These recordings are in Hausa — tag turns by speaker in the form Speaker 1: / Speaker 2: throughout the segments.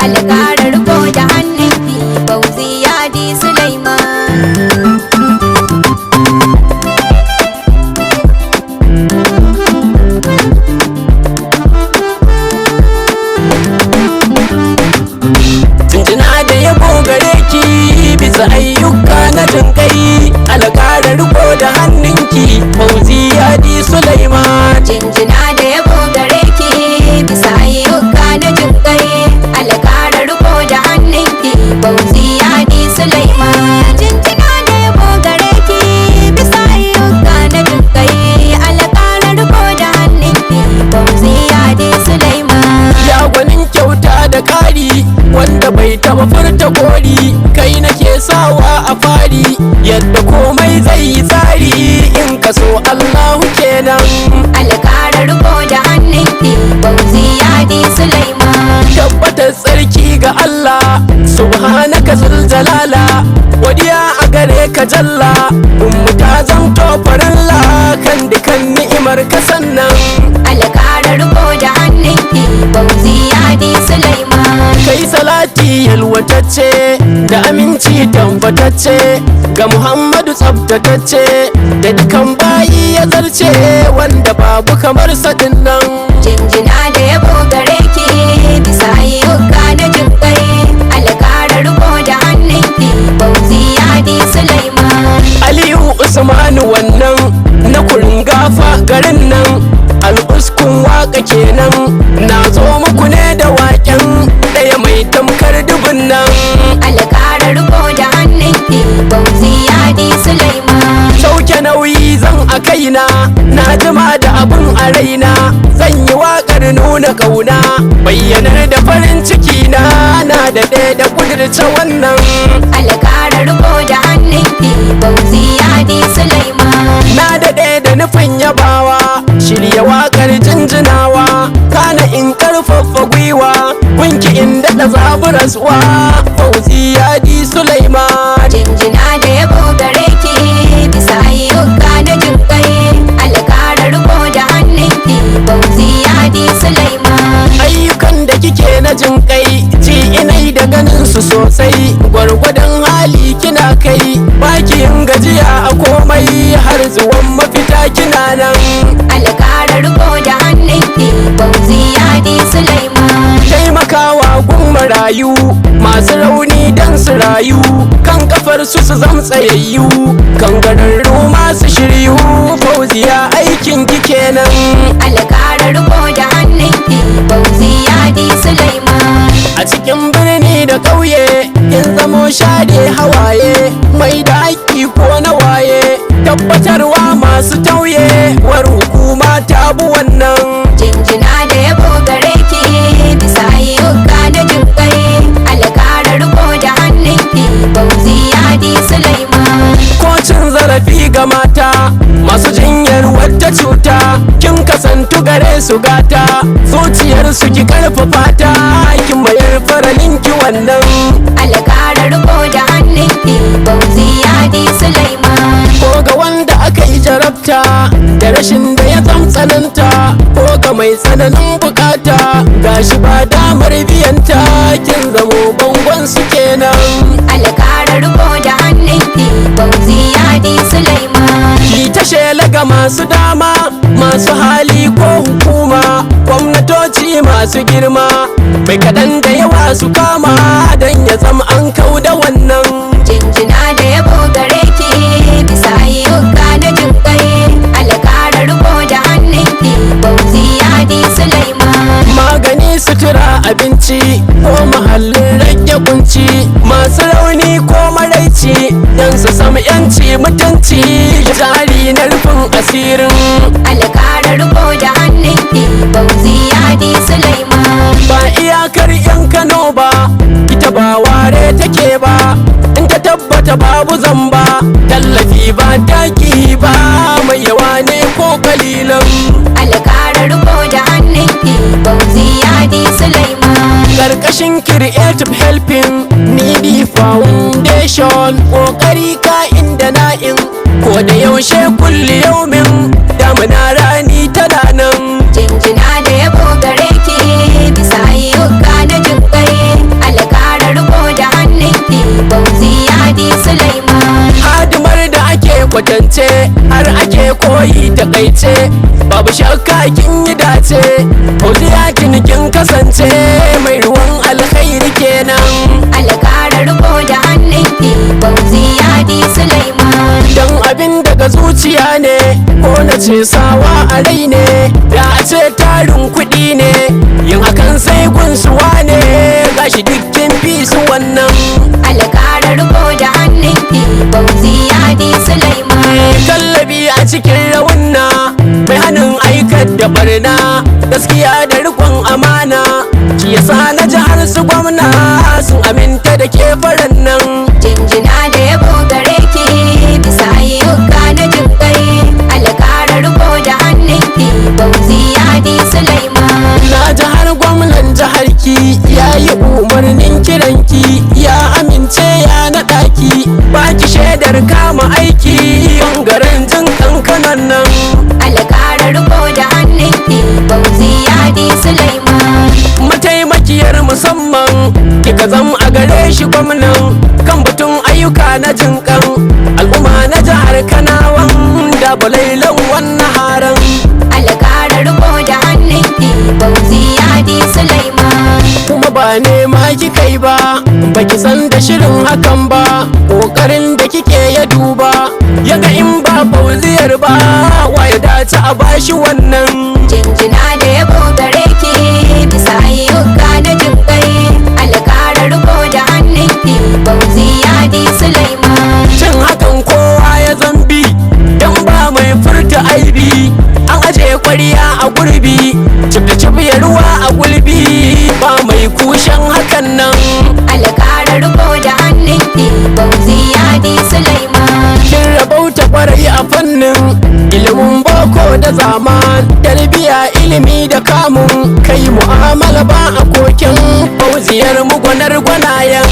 Speaker 1: Alƙarar riko da hannunki Fauziya Di Sulaiman.
Speaker 2: Jinjina da yabo gare ki bisa ayyuka na jinkai. Alƙarar riko da hannunki Fauziya Di Sulaiman.
Speaker 1: Jinjina da yabo gare ki bisa ayyuka na jinkai. Alƙarar riko da hannunki Fauziya Di Sulaiman. Jinjina da yabo gare ki bisa ayyuka na jinkai. Alƙarar riko da hannunki Fauziya Di Sulaiman.
Speaker 2: Ya gwanin kyauta da ƙari wanda bai taba furta kori, kai nake sawa a fari yadda komai zai yi tsari in ka so Allahu kenan.
Speaker 1: Alƙarar riko da hannunki Fauziya Di Sulaiman.
Speaker 2: Tabbatar tsarki ga Allah subhanaka zul jalala, godiya a gare ka jalla, ummu ta zamto farilla kan dukan ni'imar ka sannan.
Speaker 1: Alƙarar riko da hannunki Fauziya Di Sulaiman.
Speaker 2: Kai salati yalwatacce da aminci tambatacce ga Muhammadu tsabtatacce da dukan bayi ya zarce wanda babu kamar sadin nan.
Speaker 1: Jinjina da yabo gare ki bisa ayyuka na jinkai. Alƙarar riko da hannunki Fauziya Di Sulaiman.
Speaker 2: Aliyu Usmanu wannan na kurin gafa garin nan, al'uskun waka kenan na zo muku ne da waken ɗaya mai tamkar dubun nan.
Speaker 1: Alƙarar riko da hannunki Fauziya Di Sulaiman.
Speaker 2: Sauke nauyi zan a kaina, na jima da abun a raina, zan yi waƙar nuna ƙauna, bayyanar da farin ciki na daɗe da ƙudurce wannan.
Speaker 1: Alƙarar riko da hannunki Fauziya Di Sulaiman.
Speaker 2: Na daɗe da nufin yabawa, shirya waƙar jinjinawa, kana in ƙarfafa gwiwa, gunki in daɗa zaburaswa, Fauziya Di Sulaiman.
Speaker 1: Jinjina da yabo gare ki bisa ayyuka na jinkai. Alƙarar riko da hannunki Fauziya Di Sulaiman.
Speaker 2: Ayyukan da kike na jinkai ji inai da ganin su sosai, gwargwadon hali kina kai, baki yin gajiya a komai har zuwan mafita kina nan.
Speaker 1: Alƙarar riko da hannunki Fauziya Di Sulaiman.
Speaker 2: Taimakawa gun marayu masu rauni dan su rayu, kan kafar su zam tsayayyu, kan gararru masu shiryu, Fauziya aikin ki kenan.
Speaker 1: Alƙarar riko da hannunki Fauziya Di Sulaiman.
Speaker 2: A cikin birni da ƙauye kin zamo share hawaye, mai da haƙƙi ko na waye, tabbatarwa masu tauye war hukuma ta bu wannan.
Speaker 1: Jinjina da yabo gare ki bisa ayyuka na jinkai. Alƙarar riko da hannunki Fauziya Di Sulaiman.
Speaker 2: Ko cin zarafi ga mata masu jinyar wata cuta, kin kasantu gare su gata, zuciyar su ki karfafa ta, kin bayar faralin ki wannan.
Speaker 1: Alƙarar riko da hannunki Fauziya Di Sulaiman.
Speaker 2: Ko ga wanda aka yi jarabta da rashin da ya tsananta, ko ga mai tsananin bukata gashi ba damar biyanta, kin zamo bangon su kenan.
Speaker 1: Alƙarar riko da hannunki Fauziya Di Sulaiman.
Speaker 2: Ki ta shela ga masu dama, masu hali ko hukuma, gwamnatoci masu girma, bai kaɗan da yawa su kama don ya zama an kau da wannan.
Speaker 1: Jinjina da yabo gare ki bisa ayyuka na jinkai. Alƙarar riko da hannunki Fauziya Di Sulaiman.
Speaker 2: Magani, sutura, abinci ko mahallin rage kunci, masu rauni ko maraici don su samu yanci mutunci, jari na rufin asirin.
Speaker 1: Alƙarar riko da hannunki Fauziya Di Sulaiman.
Speaker 2: Ba iyakar yan Kano ba, ita ba ware take ba, in ta tabbata babu zamba, tallafi ba taki ba, mai yawa ne ko kalilan.
Speaker 1: Alƙarar riko da hannunki Fauziya Di Sulaiman.
Speaker 2: Karkashin Creative Helping Needy Foundation, kokari ka inda na'in, ko da yaushe kulli yaumin damuna takaice babu shakka kin yi dace. Fauziya kin kasance mai ruwan alkhairi kenan.
Speaker 1: alƙara riko da hannunki Fauziya di Sulaiman.
Speaker 2: Dan abin daga zuciya ne ko na ce sawa a rai ne, da a ce tarin kuɗi ne yin hakan sai gunsuwa ne. Gashi dukkin fi su wannan.
Speaker 1: alƙara riko da hannunki Fauziya di Sulaiman.
Speaker 2: Kallabi a cikin raunna mai hannun aikar da barna, gaskiya da rikon amana shi yasa na ji har su gwamna sun aminta da ke faran nan.
Speaker 1: jinjina da yabo gare ki bisa ayyuka na jinkai. alƙara riko da hannunki Fauziya di Sulaiman.
Speaker 2: Na ji har gwamnan jihar ki ya yi umarnin kiranki, ya amince ya naɗa ki, baki shaidar kama aiki bangaren jin kankanan nan.
Speaker 1: alƙara riko da hannunki Fauziya di Sulaiman.
Speaker 2: Mataimakiyar musamman kika zam a gare shi gwamnan kan batun ayyuka na jinkan al'umma na jihar Kanawan da balailan wannan haran.
Speaker 1: alƙara riko da hannunki Fauziya di Sulaiman.
Speaker 2: Kuma ba nema kika yi ba, baki san da shirin hakan ba, ƙoƙarin da kike ya duba ya ga in ba Fauziyar ba wa ya dace a bashi wannan.
Speaker 1: jinjina da yabo gare ki bisa ayyuka na jinkai. alƙara riko da hannunki Fauziya di Sulaiman.
Speaker 2: Cin hakan kowa ya zambi dan ba mai furta aibi, an aje kwariya a gurbi cif da cif ya ruwa a gulbi, ba mai kushen hakan nan.
Speaker 1: alƙara riko da hannunki Fauziya di Sulaiman.
Speaker 2: Kin rabauta kwarai a fannin ilimin boko da zaman, tarbiya ilimi da kamun kai mu'amala ba a koken Fauziyar mu gwanar gwanayen.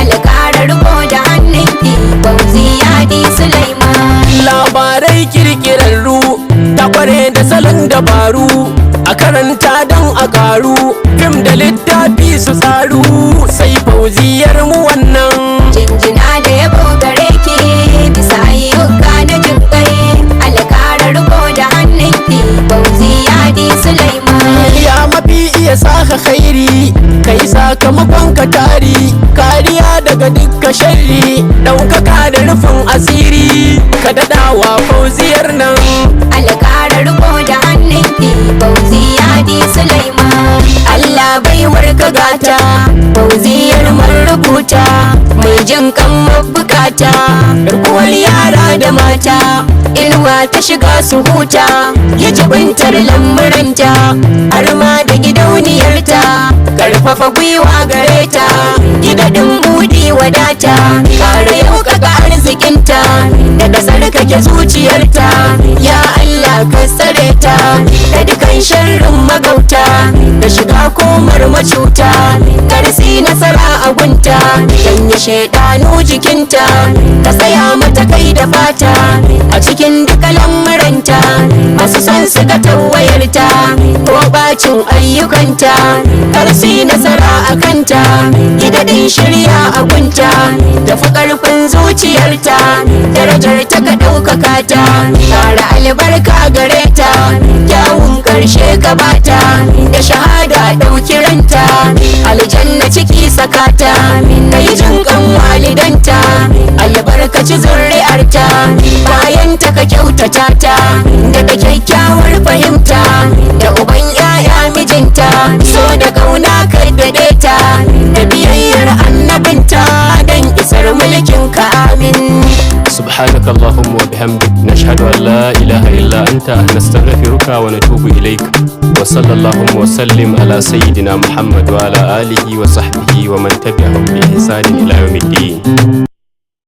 Speaker 1: alƙara riko da hannunki Fauziya di Sulaiman.
Speaker 2: Labarai kirkirarru ta kware da salon dabaru, a karanta don a karu, fim da littafi su tsaru, sai Fauziyar mu wannan.
Speaker 1: jinjina da yabo gare ki bisa ayyuka na jinkai. alƙara riko da hannunki Fauziya di Sulaiman.
Speaker 2: Ya mafi iya saka khairi kai sakamakon ka tari, kariya daga dukkan sharri, ɗaukaka da rufin asiri ka daɗawa Fauziyar nan.
Speaker 1: alƙara riko da hannunki Fauziya di Sulaiman. Allah baiwar ka gata Fauziyar mun rubuta, mai jin kan mabukata, garkuwar yara da mata, inuwa ta shiga su huta, ya jibintar lamuranta har ma da gidauniyarta, karfafa gwiwa gare ta, gidadin budi wadata, kare yaukaka arzikinta daga tsarkake zuciyarta. ya Allah ka tsare ta da dukan sharrin magauta, da shiga komar macuta, karsi nasara a gunta, janye shaidanu jikinta, ka tsaya mata kai da fata a cikin duka lamuranta, masu son su ga tawayarta ko bacin ayyukanta, karsi nasara a kanta, gidadin shirya a gunta, tafi karfin zuciyarta, darajar ta ka ɗaukaka ta, kara albarka gare ta, kyawun karshe gabata, da shahada ɗauki ranta, aljanna ciki sakata, kai jin kan walidanta, albarkaci zuri'arta, bayan ta ka kyautata ta, daga kyakkyawar fahimta, da uban yaya mijinta, so da kauna ka daɗe ta, da biyayyar annabinta, don isar mulkin ka amin.
Speaker 2: سبحانك اللهم وبحمدك نشهد أن لا إله إلا أنت نستغفرك ونتوب إليك وصلى اللهم وسلم على سيدنا محمد وعلى آله وصحبه ومن تبعهم بإحسان إلى يوم الدين.